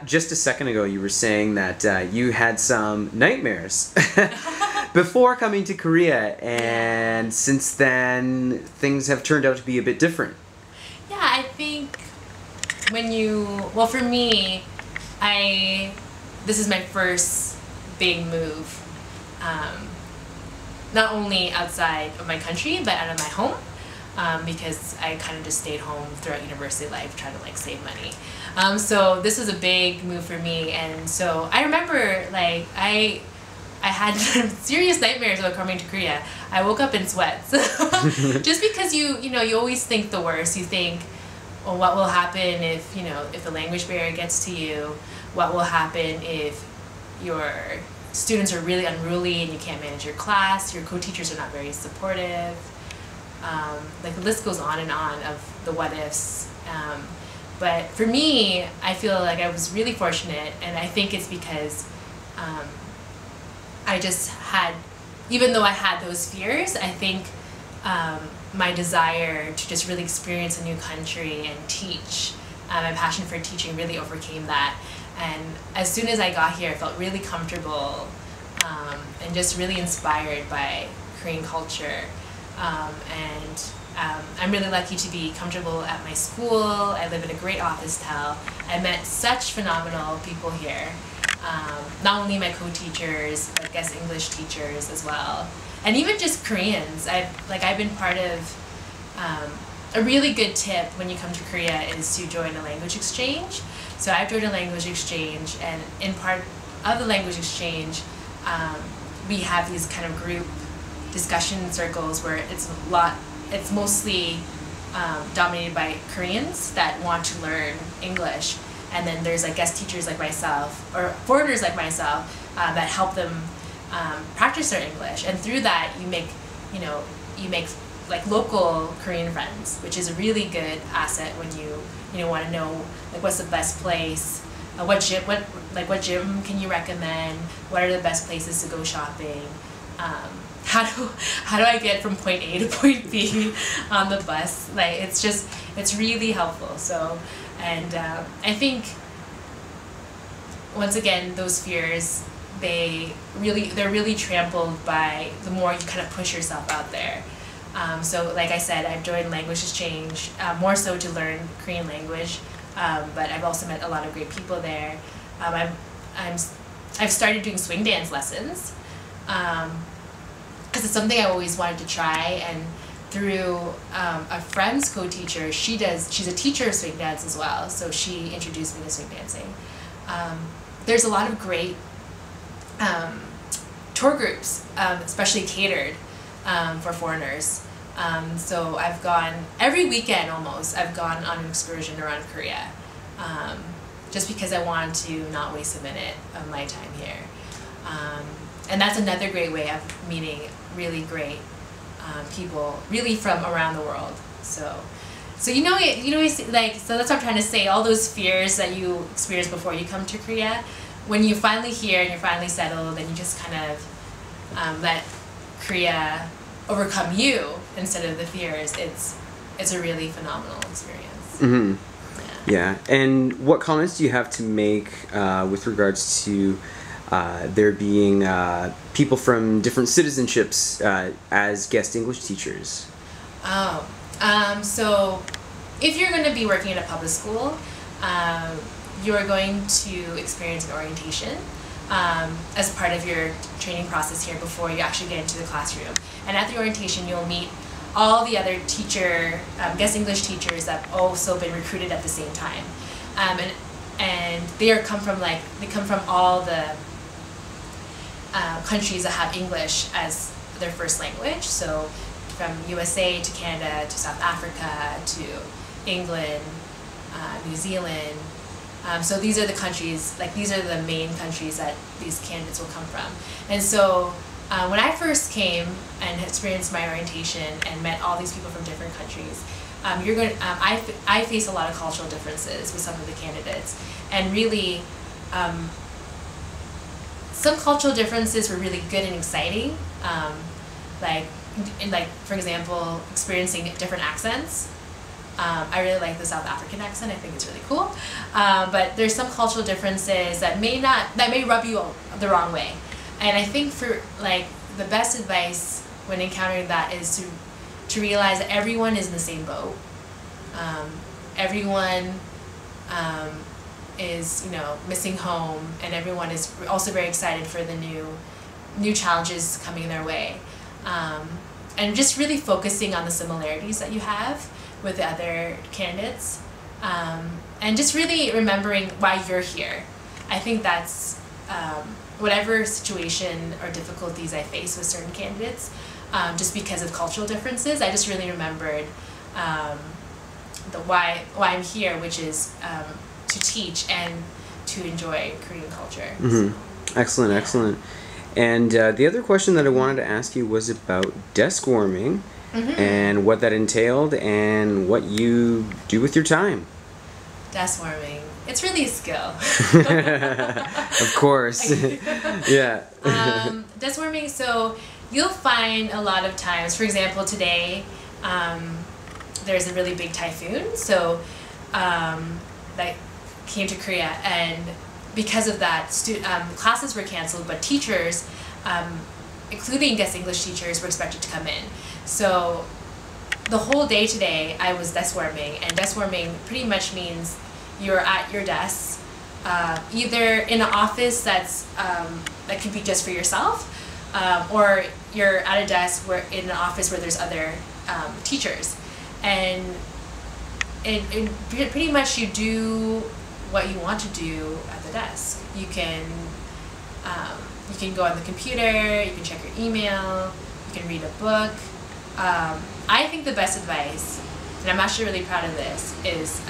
Just a second ago, you were saying that you had some nightmares before coming to Korea, and since then, things have turned out to be a bit different. Yeah, I think well, for me, this is my first big move, not only outside of my country, but out of my home. Because I kind of just stayed home throughout university life trying to like save money. So this was a big move for me, and so I remember like I had serious nightmares about coming to Korea. I woke up in sweats just because you always think the worst. You think, well, what will happen if if the language barrier gets to you? What will happen if your students are really unruly and you can't manage your class? Your co-teachers are not very supportive. Like the list goes on and on of the what ifs. But for me, I feel like I was really fortunate, and I think it's because I just had, even though I had those fears, I think my desire to just really experience a new country and teach, my passion for teaching really overcame that. And as soon as I got here, I felt really comfortable and just really inspired by Korean culture. I'm really lucky to be comfortable at my school. I live in a great office town. I met such phenomenal people here. Not only my co-teachers, but guest English teachers as well, and even just Koreans. I've been part of a really good tip when you come to Korea is to join a language exchange. So I've joined a language exchange, and in part of the language exchange, we have these kind of group discussion circles where it's mostly dominated by Koreans that want to learn English, and then there's like guest teachers like myself or foreigners like myself that help them practice their English, and through that you make like local Korean friends, which is a really good asset when you want to know like what's the best place, what gym can you recommend, what are the best places to go shopping. How do I get from point A to point B on the bus? Like it's really helpful. So, and I think once again those fears they're really trampled by the more you kind of push yourself out there. So like I said, I've joined language exchange more so to learn Korean language, but I've also met a lot of great people there. I've started doing swing dance lessons. Because it's something I always wanted to try, and through a friend's co-teacher, she's a teacher of swing dance as well, so she introduced me to swing dancing. There's a lot of great tour groups, especially catered for foreigners. So I've gone every weekend almost. I've gone on an excursion around Korea, just because I want to not waste a minute of my time here. And that's another great way of meeting really great people, really from around the world. So so that's what I'm trying to say. All those fears that you experience before you come to Korea, when you're finally here and you're finally settled, and you just kind of let Korea overcome you instead of the fears. It's a really phenomenal experience. Mm-hmm. Yeah. And what comments do you have to make with regards to there being people from different citizenships as guest English teachers? So if you're going to be working in a public school, you're going to experience an orientation as part of your training process here before you actually get into the classroom. And at the orientation, you'll meet all the other guest English teachers that have also been recruited at the same time. And they come from all the countries that have English as their first language. So from USA to Canada to South Africa to England, New Zealand. So these are the countries, these are the main countries that these candidates will come from. And so when I first came and experienced my orientation and met all these people from different countries, I face a lot of cultural differences with some of the candidates. And really, some cultural differences were really good and exciting, for example, experiencing different accents. I really like the South African accent. I think it's really cool. But there's some cultural differences that may rub you the wrong way. And I think for like the best advice when encountering that is to realize that everyone is in the same boat. Everyone is, you know, missing home, and everyone is also very excited for the new challenges coming their way. And just really focusing on the similarities that you have with the other candidates, and just really remembering why you're here. I think that's whatever situation or difficulties I face with certain candidates, just because of cultural differences, I just really remembered the why I'm here, which is to teach and to enjoy Korean culture. Mm-hmm. So, excellent, yeah. Excellent. And the other question that I wanted to ask you was about desk warming, mm-hmm. and what that entailed and what you do with your time. Desk warming. It's really a skill. Of course. Yeah. Desk warming, so you'll find a lot of times, for example, today there's a really big typhoon, so that came to Korea, and because of that, classes were canceled, but teachers, including guest English teachers, were expected to come in. So the whole day today, I was desk warming, and desk warming pretty much means you're at your desk, either in an office that could be just for yourself, or you're at a desk in an office where there's other teachers, and it pretty much you do what you want to do at the desk. You can go on the computer, you can check your email, you can read a book. I think the best advice, and I'm actually really proud of this, is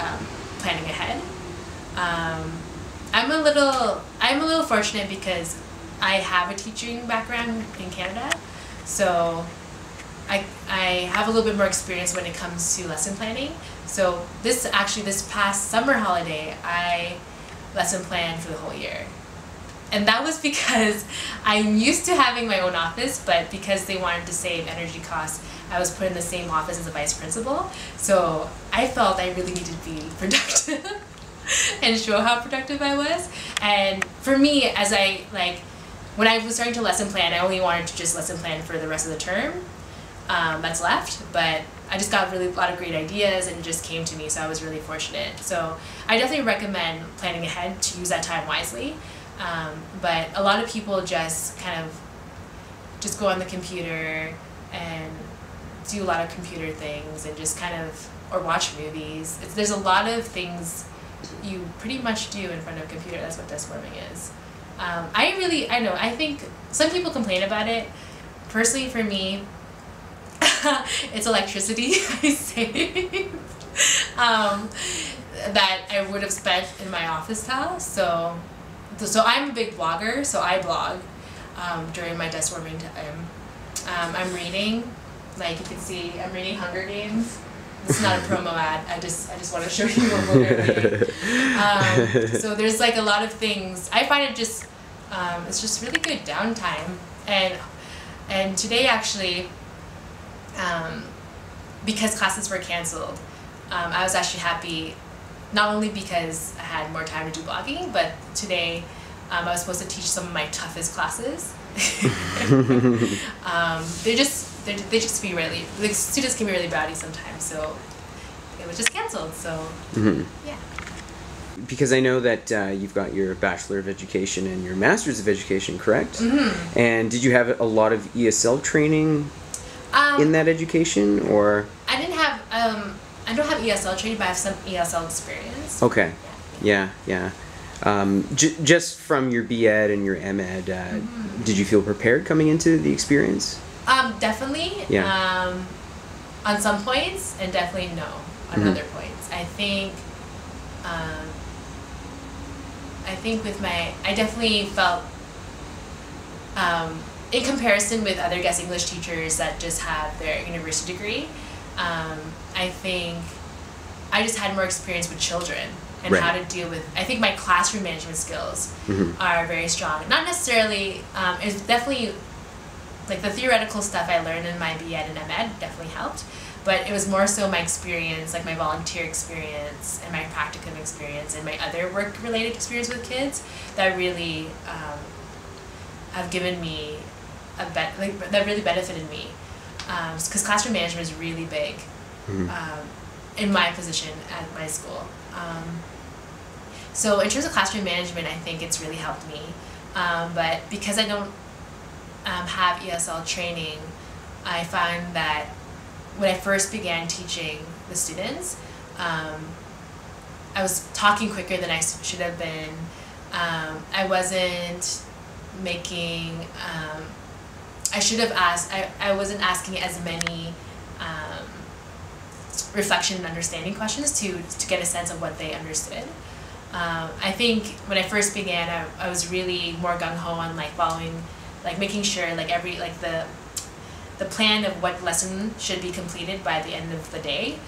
planning ahead. I'm a little fortunate because I have a teaching background in Canada, so I have a little bit more experience when it comes to lesson planning. So this past summer holiday, I lesson planned for the whole year. And that was because I'm used to having my own office, but because they wanted to save energy costs, I was put in the same office as the vice principal. So I felt I really needed to be productive and show how productive I was. And for me, when I was starting to lesson plan, I only wanted to just lesson plan for the rest of the term that's left, but I just got a lot of great ideas, and it just came to me, so I was really fortunate. So I definitely recommend planning ahead to use that time wisely. But a lot of people just go on the computer and do a lot of computer things, and just or watch movies. There's a lot of things you pretty much do in front of a computer. That's what desk warming is. I think some people complain about it. Personally, for me, it's electricity I saved that I would have spent in my office house. So I'm a big blogger, so I blog during my desk warming time. I'm reading, like you can see, I'm reading Hunger Games. This is not a promo ad. I just want to show you what we're reading. So there's a lot of things. I find it it's just really good downtime. And today actually, because classes were canceled, I was actually happy, not only because I had more time to do blogging, but today I was supposed to teach some of my toughest classes. They just be really, students can be really bratty sometimes, so it was just canceled. So mm-hmm. Yeah. Because I know that you've got your Bachelor of Education and your Master's of Education, correct? Mm-hmm. And did you have a lot of ESL training in that education, or? I don't have ESL training, but I have some ESL experience. Okay. Yeah. Just from your B.Ed and your M.Ed, mm-hmm. Did you feel prepared coming into the experience? Definitely. Yeah. On some points, and definitely no on mm-hmm. other points. I think I definitely felt, in comparison with other guest English teachers that just have their university degree, I think I just had more experience with children and right. how to deal with, I think my classroom management skills mm-hmm. are very strong. Not necessarily, it's definitely, the theoretical stuff I learned in my B.Ed and M.Ed definitely helped, But it was more so my experience, like my volunteer experience and my practicum experience and my other work-related experience with kids that really have given me that really benefited me. Because classroom management is really big in my position at my school. So in terms of classroom management, I think it's really helped me. But because I don't have ESL training, I find that when I first began teaching the students, I was talking quicker than I should have been. I wasn't making, I should have asked, I wasn't asking as many reflection and understanding questions to get a sense of what they understood. I think when I first began, I was really more gung-ho on like following, like making sure like the plan of what lesson should be completed by the end of the day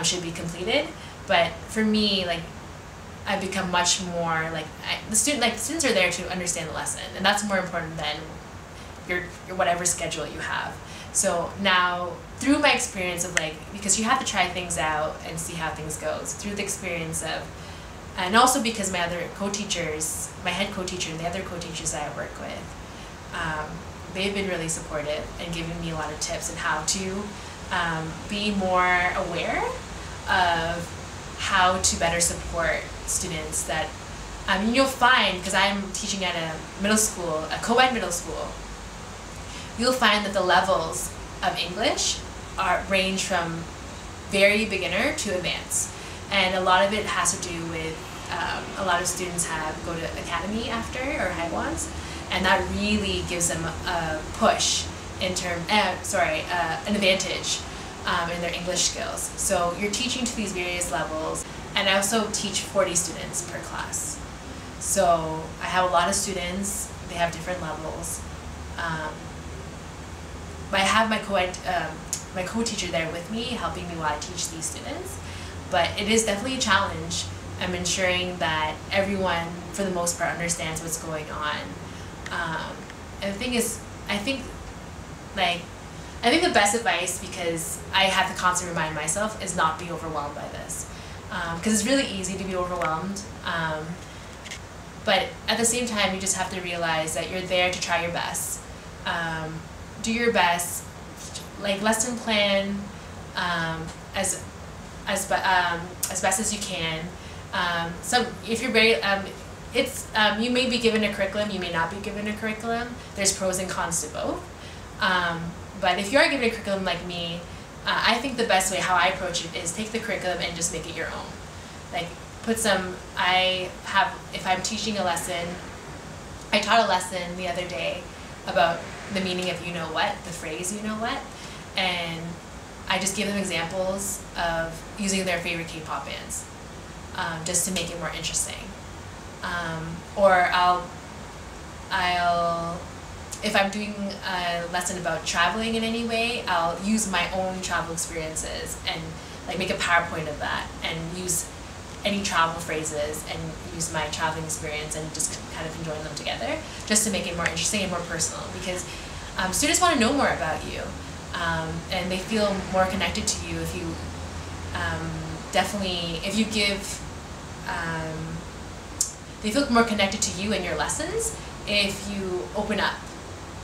should be completed. But for me, like I've become much more like the students are there to understand the lesson, and that's more important than your whatever schedule you have. So now through my experience of like, because you have to try things out and see how things go, so through the experience of, and also because my other co-teachers, my head co-teacher and the other co-teachers that I work with, they've been really supportive and giving me a lot of tips on how to be more aware of how to better support students that, you'll find, because I'm teaching at a middle school, a co-ed middle school, you'll find that the levels of English range from very beginner to advanced. And a lot of it has to do with, a lot of students go to academy after, or Hagwons, and that really gives them a push in an advantage in their English skills. So you're teaching to these various levels, and I also teach 40 students per class. So I have a lot of students, they have different levels. But I have my co-teacher there with me, helping me while I teach these students. But it is definitely a challenge. I'm ensuring that everyone, for the most part, understands what's going on. And the thing is, I think the best advice, because I have to constantly remind myself, is not be overwhelmed by this. Because it's really easy to be overwhelmed. But at the same time, you just have to realize that you're there to try your best. Do your best, like lesson plan as best as you can. If you're very, you may be given a curriculum, you may not be given a curriculum. There's pros and cons to both. But if you are given a curriculum like me, I think the best way how I approach it is take the curriculum and just make it your own. Like if I'm teaching a lesson, I taught a lesson the other day about the meaning of you know what, the phrase you know what, and I just give them examples of using their favorite K-pop bands, just to make it more interesting. Or if I'm doing a lesson about traveling in any way, I'll use my own travel experiences and like make a PowerPoint of that and use any travel phrases and use my traveling experience and just kind of join them together just to make it more interesting and more personal, because students want to know more about you, and they feel more connected to you if you they feel more connected to you and your lessons if you open up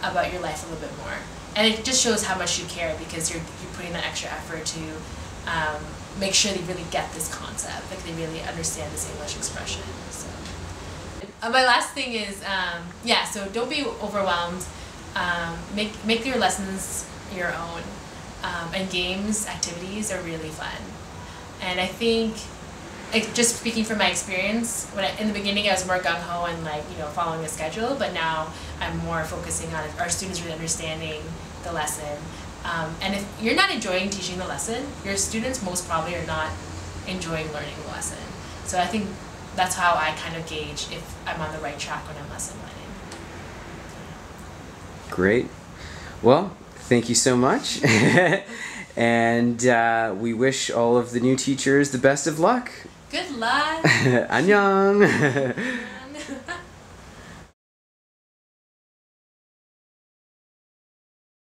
about your life a little bit more. And it just shows how much you care, because you're putting that extra effort to make sure they really get this concept, like they really understand this English expression. So, my last thing is, so don't be overwhelmed. Make your lessons your own, and games, activities are really fun. And I think, just speaking from my experience, in the beginning I was more gung-ho and following a schedule, but now I'm more focusing on our students really understanding the lesson. And if you're not enjoying teaching the lesson, your students most probably are not enjoying learning the lesson. So I think that's how I kind of gauge if I'm on the right track when I'm lesson planning. Great. Well, thank you so much. And we wish all of the new teachers the best of luck. Good luck. 안녕.